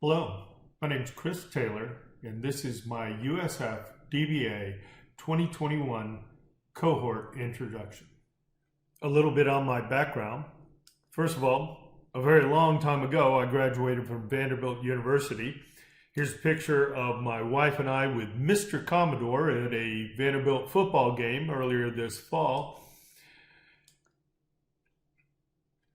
Hello, my name is Chris Taylor, and this is my USF DBA 2021 cohort introduction. A little bit on my background. First of all, a very long time ago, I graduated from Vanderbilt University. Here's a picture of my wife and I with Mr. Commodore at a Vanderbilt football game earlier this fall.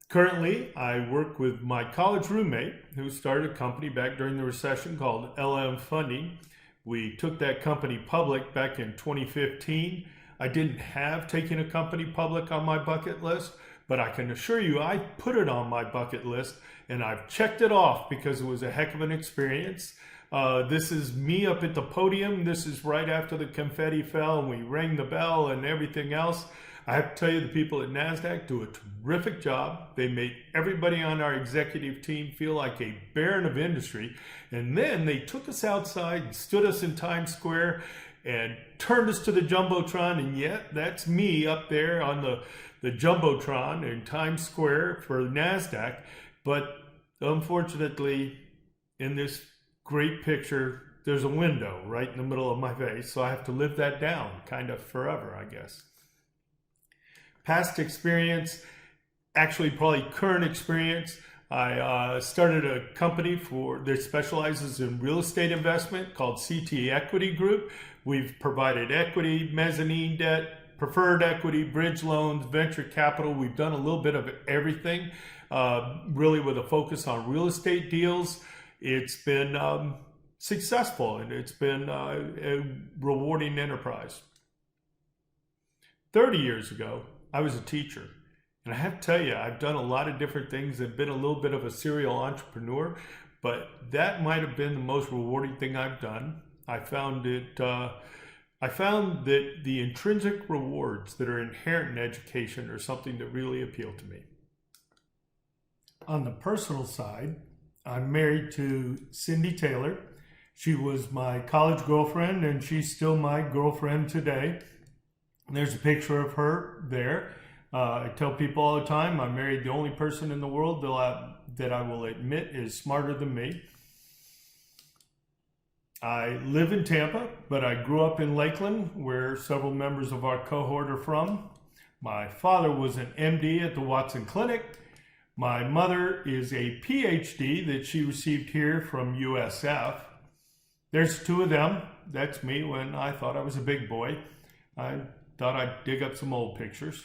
Currently, I work with my college roommate who started a company back during the recession called LM Funding. We took that company public back in 2015. I didn't have taking a company public on my bucket list, but I can assure you I put it on my bucket list and I've checked it off because it was a heck of an experience. This is me up at the podium. This is right after the confetti fell and we rang the bell and everything else. I have to tell you, the people at NASDAQ do a terrific job. They made everybody on our executive team feel like a baron of industry. And then they took us outside and stood us in Times Square and turned us to the Jumbotron. And yet, that's me up there on the Jumbotron in Times Square for NASDAQ. But unfortunately, in this great picture, there's a window right in the middle of my face. So I have to live that down kind of forever, I guess. Past experience, actually probably current experience. I started a company that specializes in real estate investment called CT Equity Group. We've provided equity, mezzanine debt, preferred equity, bridge loans, venture capital. We've done a little bit of everything, really with a focus on real estate deals. It's been successful and it's been a rewarding enterprise. 30 years ago, I was a teacher, and I have to tell you, I've done a lot of different things and been a little bit of a serial entrepreneur, but that might have been the most rewarding thing I've done. I found that the intrinsic rewards that are inherent in education are something that really appeal to me. On the personal side, I'm married to Cindy Taylor. She was my college girlfriend, and she's still my girlfriend today. There's a picture of her there. I tell people all the time, I married the only person in the world that I will admit is smarter than me. I live in Tampa, but I grew up in Lakeland, where several members of our cohort are from. My father was an MD at the Watson Clinic. My mother is a PhD that she received here from USF. There's two of them. That's me when I thought I was a big boy. I thought I'd dig up some old pictures.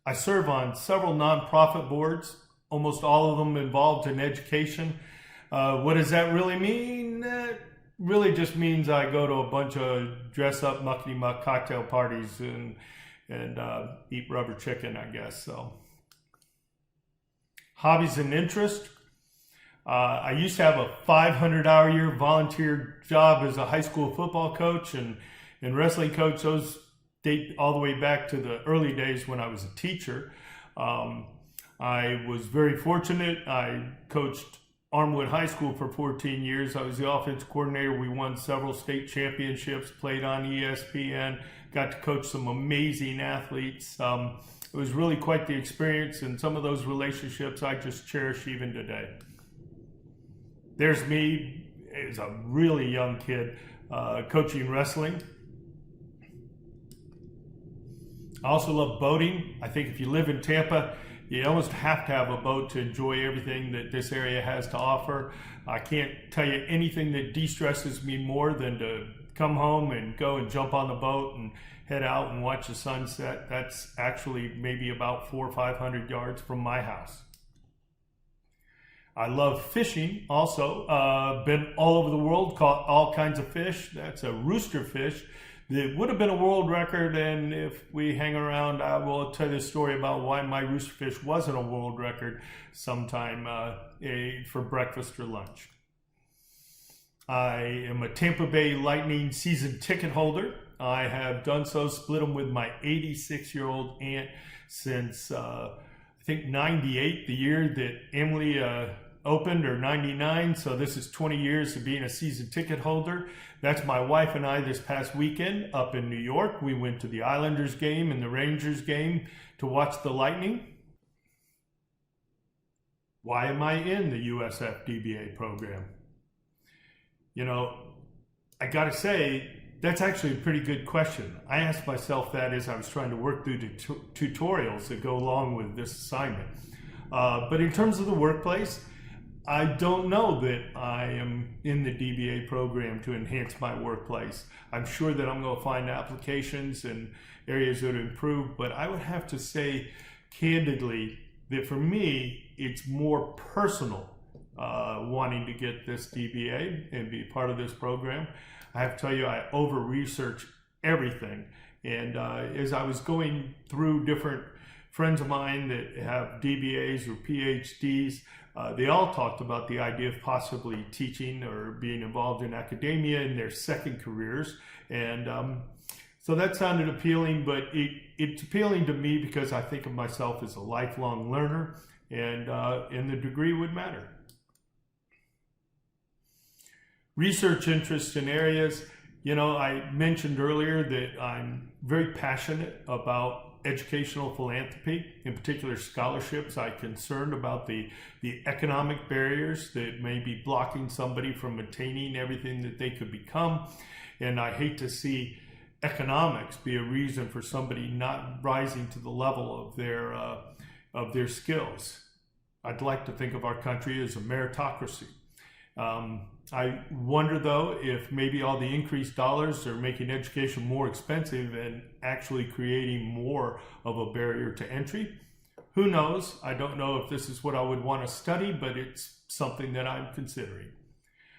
I serve on several nonprofit boards, almost all of them involved in education. What does that really mean? That really just means I go to a bunch of dress-up muckety-muck cocktail parties and eat rubber chicken, I guess. So, hobbies and interests. I used to have a 500-hour-a-year volunteer job as a high school football coach and wrestling coach. Those date all the way back to the early days when I was a teacher. I was very fortunate. I coached Armwood High School for 14 years. I was the offense coordinator. We won several state championships, played on ESPN, got to coach some amazing athletes. It was really quite the experience, and some of those relationships I just cherish even today. There's me as a really young kid coaching wrestling. I also love boating. I think if you live in Tampa, you almost have to have a boat to enjoy everything that this area has to offer. I can't tell you anything that de-stresses me more than to come home and go and jump on the boat and head out and watch the sunset. That's actually maybe about 400 or 500 yards from my house. I love fishing also. Been all over the world, caught all kinds of fish. That's a rooster fish. It would have been a world record, and if we hang around, I will tell you a story about why my roosterfish wasn't a world record sometime for breakfast or lunch. I am a Tampa Bay Lightning season ticket holder. I have done so, split them with my 86-year-old aunt since, I think, 98, the year that Emily opened, or 99, so this is 20 years of being a season ticket holder. That's my wife and I this past weekend up in New York. We went to the Islanders game and the Rangers game to watch the Lightning. Why am I in the USF DBA program? You know, I gotta say, that's actually a pretty good question. I asked myself that as I was trying to work through the tutorials that go along with this assignment. But in terms of the workplace, I don't know that I am in the DBA program to enhance my workplace. I'm sure that I'm going to find applications and areas that improve, but I would have to say candidly that for me, it's more personal wanting to get this DBA and be part of this program. I have to tell you, I over-research everything. And as I was going through different friends of mine that have DBAs or PhDs, they all talked about the idea of possibly teaching or being involved in academia in their second careers. And so that sounded appealing, but it's appealing to me because I think of myself as a lifelong learner, and the degree would matter. Research interests in areas, you know, I mentioned earlier that I'm very passionate about educational philanthropy, in particular scholarships. I'm concerned about the economic barriers that may be blocking somebody from attaining everything that they could become. And I hate to see economics be a reason for somebody not rising to the level of their skills. I'd like to think of our country as a meritocracy. I wonder though if maybe all the increased dollars are making education more expensive and actually creating more of a barrier to entry. Who knows? I don't know if this is what I would want to study, but it's something that I'm considering.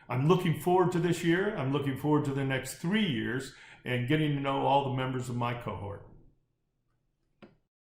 I'm looking forward to this year. I'm looking forward to the next 3 years and getting to know all the members of my cohort.